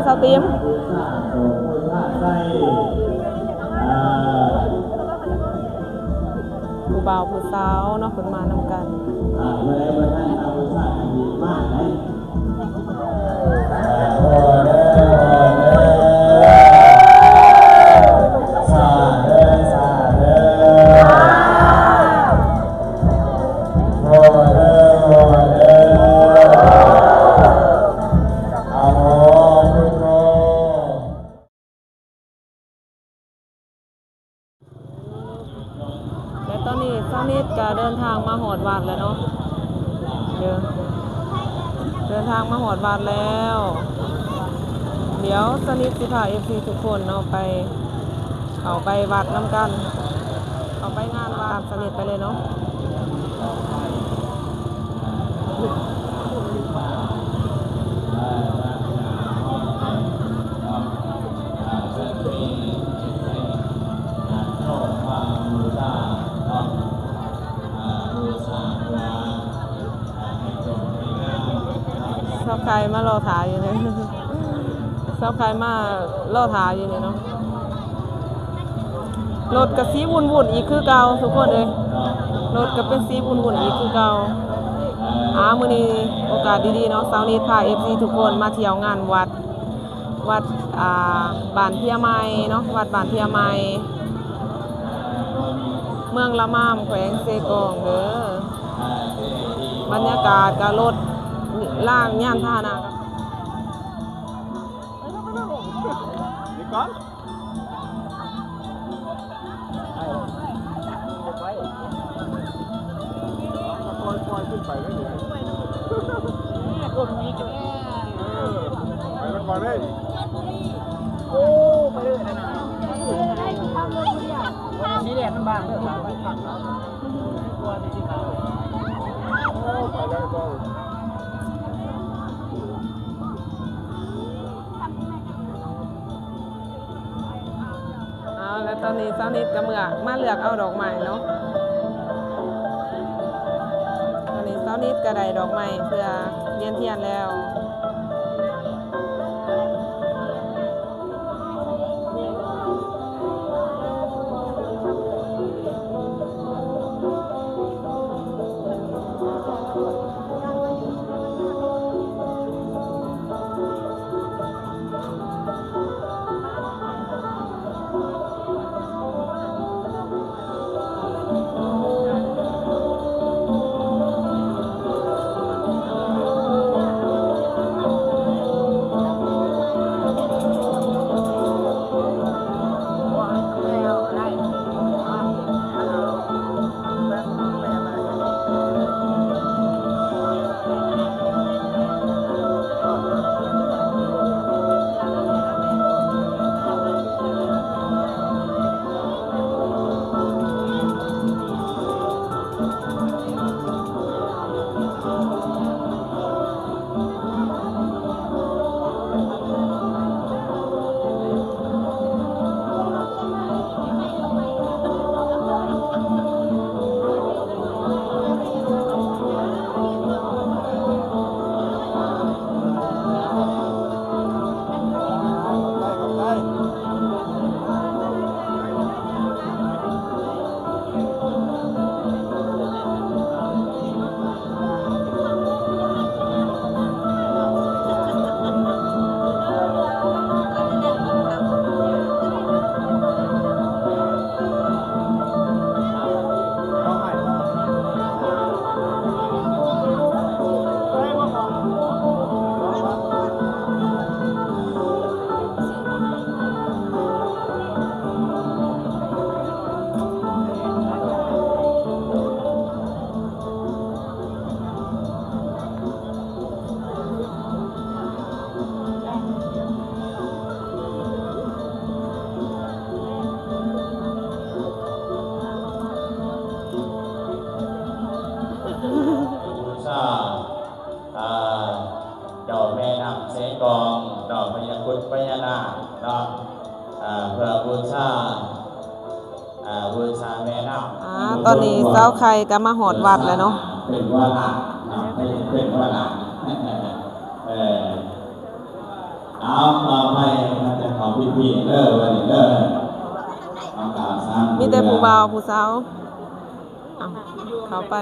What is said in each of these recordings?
สาวติมผู้บ่าวผู้สาวเนาะคนมานำกันตอนนี้เจ้านิดก็เดินทางมาหอดวัดแล้วเนาะเดินทางมาหอดวัดแล้ว เดี๋ยวเจ้านิดสิพาFCทุกคนเนาะเข้าไปวัดน้ำกันเข้าไปงานวัดเจ้านิดไปเลยเนาะชอบใครมารอถ่ายอยู่เนี่ยชอบใครมารอถ่ายอยู่เนี่ยเนาะรถกับสีวุ่นอีกคือเก่าทุกคนเลยรถกับเป็นสีวุ่นอีกคือเก่ามื้อนี้โอกาสดีๆเนาะเสาร์นี้พา FC ทุกคนมาเที่ยวงานวัดบ้านเพียไม้เนาะวัดบ้านเพียไม้เมืองละม่ามแขวงเซกองเด้อบรรยากาศกับรถล่างย่านท่านาครับนี่ก่อนปล่อยขึ้นไปได้เลยคนนี้จะไปแล้วก่อนเลยโอ้ไปเลยนะนี่แหละมันบางเลยไปขังแล้วตัวที่เขาโอ้ไปได้ก็แล้วตอนนี้เจ้านิดกับเมือกมาเลือกเอาดอกไม้เนาะตอนนี้เจ้านิดก็ได้ดอกไม้เพื่อเลี้ยงเทียนแล้วพญานาคเนาะเพื่อบูชาแม่น้ำตอนนี้เจ้าไข่ก็มาหอดวัดแล้วเนาะเป็นว่าละเป็นว่าละ เอาต่อไปมันจะขอพิธีเลิกวันนี้เลิกเอากราบสร้าง มีแต่ผู้บ่าวผู้สาวอ่ะเข้าไป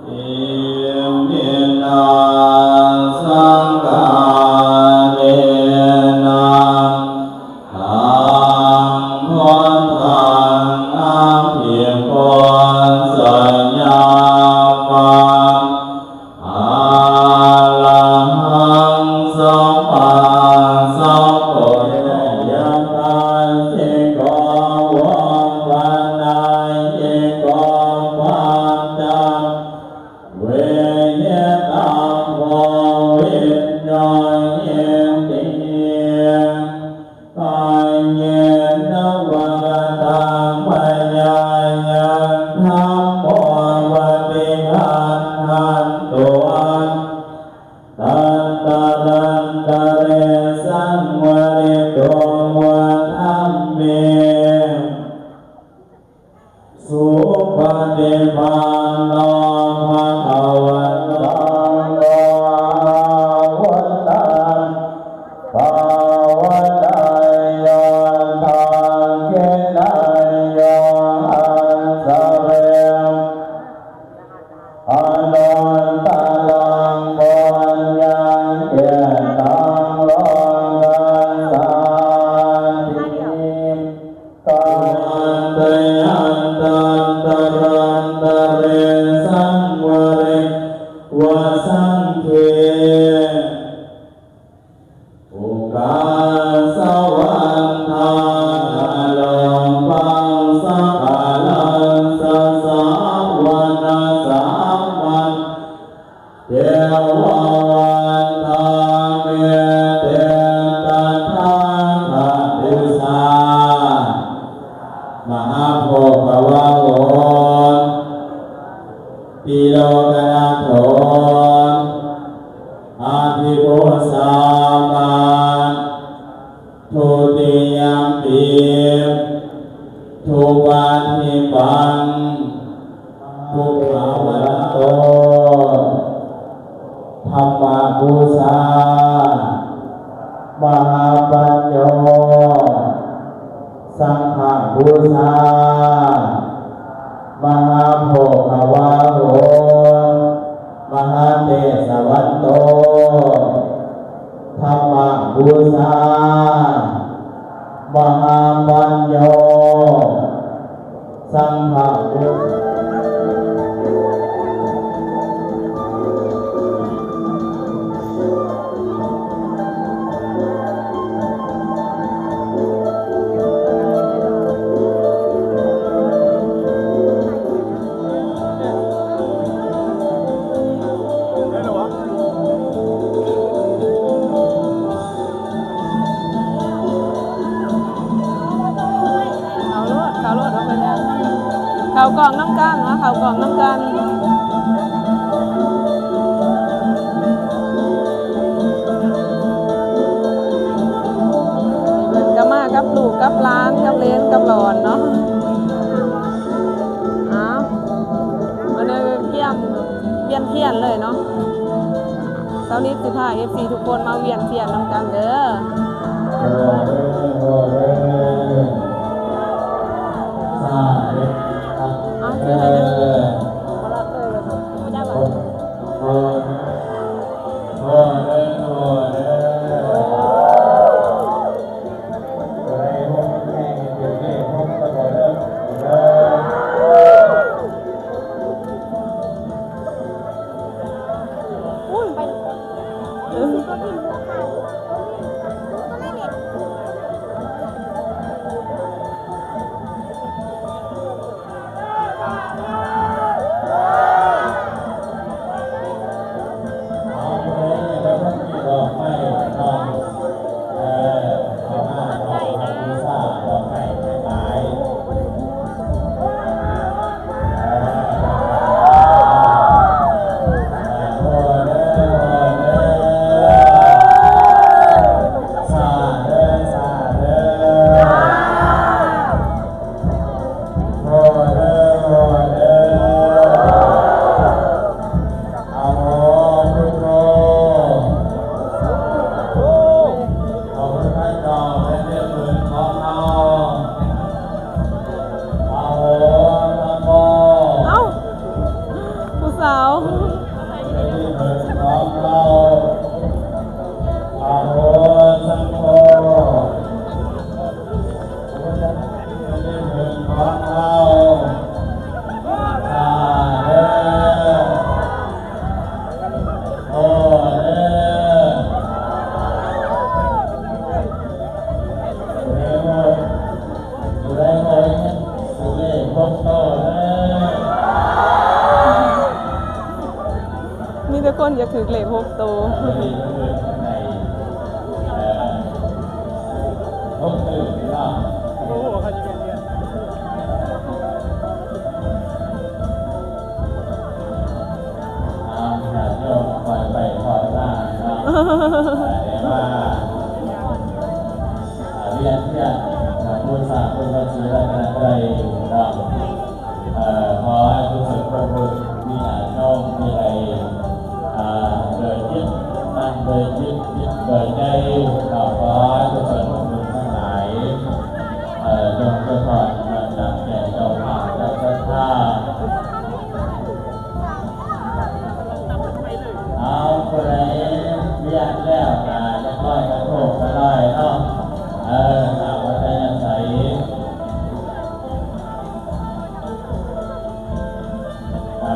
เอี่ยมเนียนาสังฆาเนนาทางคนทางน้ำเพียงคนสัญญามาอาลังสัมมาสัมพุทธยันตันสิโกวังวันนายสิโกวันจัน เวยตังโมวิญญาณเยติปัญเยนวะตังปัญญายังธัมโมวะติหันหันตุอันตันตะลันตะเรสังวะริโตวะธัมเม สุปฏิปันโนภะคะวะโตสาวกสังฆภาวะไตโยทังเกตัยโยอัสสะเรอนันตลังปัญญาเกตังโลกัสสันติตันเตยันตันตรันตะเรสังวะเรวะสังเขอุกาสวันทานาลมปังสังฆาลังสัสสะวันนาสามันเทวะวันทาเมเตตัทธาคะติสามหาโพภวะโหติโลกนาโถอาภิปุสามาทุติยมปีทุวันนิปันทุภาวะโตธรรมบูชามหาปัญโยสังฆบูชามหาโพภวะโหมหาเตสวัตโตธรรมบูชามหาปัญโยสังฆบูชา เขากล่องน้ำกันนะเขากล่องน้ำกันเพิ่นก็มากับลูกกับหลานกับเลนกับหลอนเนาะอ้าวมันเลยเกี่ยมเวียนเทียนเลยเนาะเช้านี้สิพา FC ทุกคนมาเวียนเทียนนำกันเด้อ แต่คนอยากถือเลข6ตัว ก็มีก็คือในพบตื่นเนาะ โอ้โหเขาจะเป็นเดือน อย่าโยกคอยไปคอยมาเนาะเดี๋ยวว่าเรียนผู้สาผู้บัญชีรายการใดเนาะขอให้ทุกสิ่งทุกคนมีอาโยมมีอะไรเกิดยึดตั้งเกิดยึดเกิดใจต่อขอให้ทุกสิ่งทุกคนทั้งหลายจงประทานจากแก่เจ้าภาพและเจ้าท่าเอาคนไหนเวียนแล้วจะค่อยกระโถกกระลอยเนาะตามวัฒนธรรม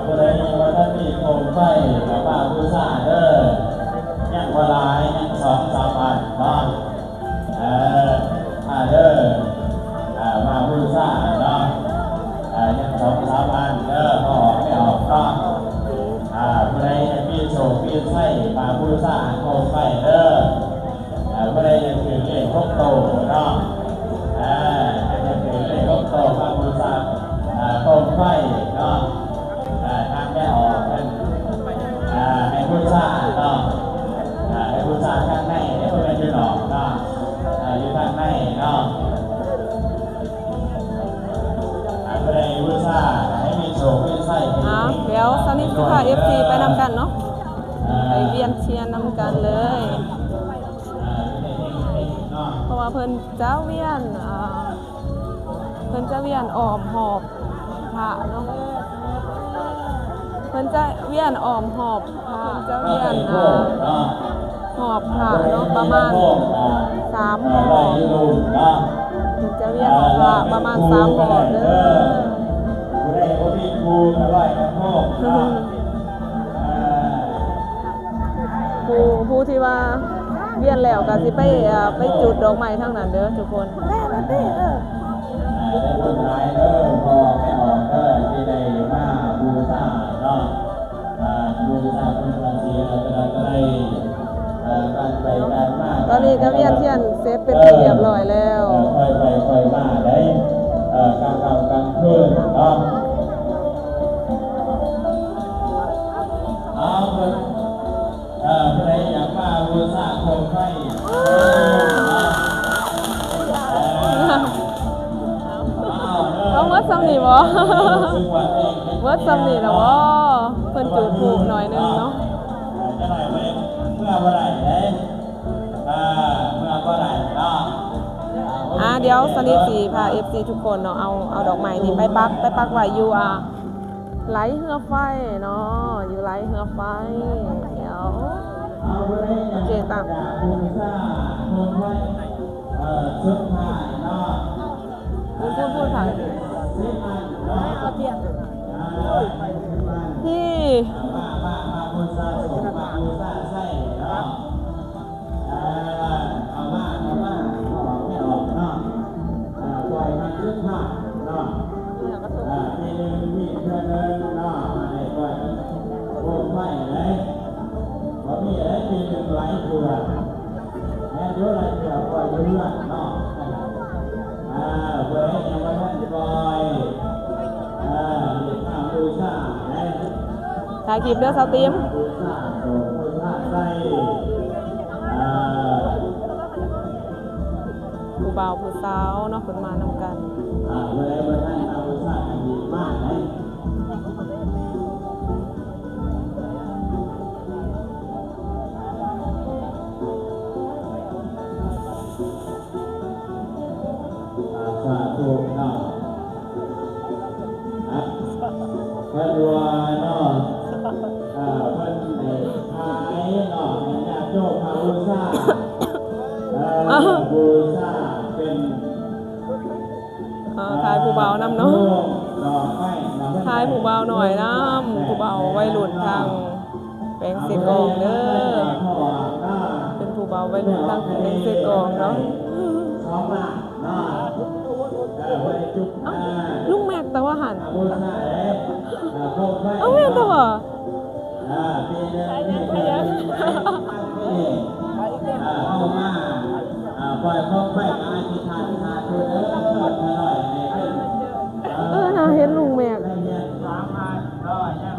คนไหนวัฒนธรรมโคมไฟกับบ้าผู้สาเด้อยังวลายยัง2-3 วันเนาะเด้อมาผู้สาเนาะยัง2-3 วันเด้อพอออกไม่ออกเนาะผู้ใดยังมีโชคมีไส้มาผู้สาโคมไฟเด้อผู้ใดยังถือเลข6โตเนาะยังถือเลข6โตมาผู้สาโคมไฟเนาะทางไม่ออกเป็นให้ผู้สาเนาะให้ผู้สาข้างในให้ผู้ใดยืนออกเนาะอยู่ข้างในเนาะผู้ใดผู้สาให้มีโชคมีไส้ เดี๋ยวสนิทสิพา FC ไปนำกันเนาะไปเวียนเชียร์นำกันเลย เพราะว่าเพิ่นจะเวียนอ้อมหอบพระเนาะเพิ่นจะเวียนอ้อมหอบพระจะเวียนหอบพระเนาะประมาณ3 หอบเพิ่นจะเวียนหอบพระประมาณ3 หอบเด้อผู้ที่ว่าเวียนแล้วก็สิไปจุดดอกไม้ทั้งนั้นเด้อทุกคนได้บุญหลายเด้อพอไม่ออกเด้อที่ได้มาบูชาเนาะบูชาคุณพระศรีเราจะได้การไปการมา ตอนนี้ก็เวียนเทียนเสร็จเป็นที่เรียบร้อยแล้ว ค่อยไปค่อยมาได้กลางค่ำกลางคืนเนาะเอาเพิ่นผู้ใดอยากมาบูชาโคมไฟเอาเมื่อซ้ำนี่บ่เมื่อซ้ำนี่แล้วบ่เพิ่นจุดธูปหน่อยนึงเนาะจะหน่อยเมื่อบ่ได้เด้เมื่อบ่ได้เนาะ เดี๋ยวสนิทสิพา FC ทุกคนเนาะเอาดอกไม้นี่ไปปักไว้อยู่ไหลเรือไฟเนาะอยู่ไหลเรือไฟเดี๋ยวโอเคตามพูดผ่านที่มีเพื่อนเดินเนาะมาในก่อนโอ้ไม่เลยพอมีอะไรมีหนึ่งหลายตัวแม่ดูหลายตัวปล่อยเยอะเนาะเพื่อให้ยังไม่ทันปล่อยข้ามบูชาเนี่ย ถ่ายคลิปเด้อสาวติมบูชาโดบูชาใส่ผู้บ่าวผู้สาวเนาะคนมานำกันเพื่อให้ท่านบูชาดีมากเลยสาธุเนาะเพื่อนรัวเนาะเพื่อนในท้ายเนาะในญาติโยมมาบูชาบูชาเป็น ถ่ายผู้บ่าวนำเนาะถ่ายผู้บ่าวหน่อยนำผู้บ่าววัยรุ่นทางแปลงเสกองเด้อเป็นผู้บ่าววัยรุ่นทางแปลงเสกองเนาะลุงแม็กแต่ว่าหันเอาแม่ตัว ปีเดิมปีเดิมเข้ามาปล่อยพงไปมาอธิษฐานหาตัวเด้อหน่อยให้เด้อ น่าเห็นลุงแมก ได้เรียน3,100ยัง